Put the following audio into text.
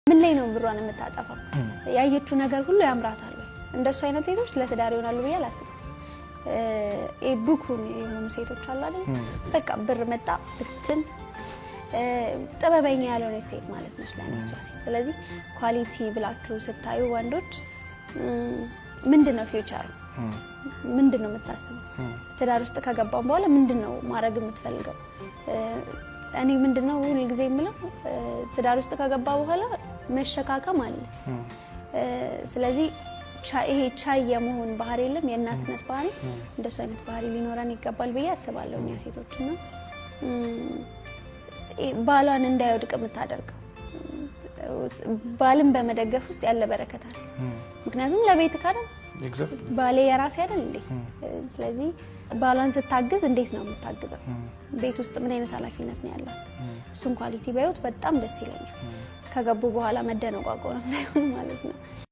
ምን ላይ ነው ብሯን የምታጠፋው? ያየችው ነገር ሁሉ ያምራታል። እንደሱ አይነት ሴቶች ለትዳር ይሆናሉ ብዬ አላስብም። ብኩን የሆኑ ሴቶች አሉ አይደል? በቃ ብር መጣ ብትን ጥበበኛ ያልሆነች ሴት ማለት ነች ለእሷ ሴት። ስለዚህ ኳሊቲ ብላችሁ ስታዩ ወንዶች ምንድነው ፊውቸር ምንድነው የምታስበው? ትዳር ውስጥ ከገባን በኋላ ምንድነው ማድረግ የምትፈልገው? እኔ ምንድነው ሁሉ ጊዜ የምለው ትዳር ውስጥ ከገባ በኋላ መሸካከም አለ። ስለዚህ ይሄ ቻይ የመሆን ባህሪ የለም የእናትነት ባህሪ እንደሱ አይነት ባህሪ ሊኖረን ይገባል ብዬ አስባለሁ። እኛ ሴቶች ነው ባሏን እንዳይወድቅ የምታደርገው ባልን በመደገፍ ውስጥ ያለ በረከት አለ። ምክንያቱም ለቤት ካለ ባሌ የራስ አይደል እንዴ? ስለዚህ ባሏን ስታግዝ እንዴት ነው የምታግዘው? ቤት ውስጥ ምን አይነት ኃላፊነት ነው ያላት? እሱን ኳሊቲ ባይወት በጣም ደስ ይለኛል። ከገቡ በኋላ መደነቋቆር ነው ማለት ነው።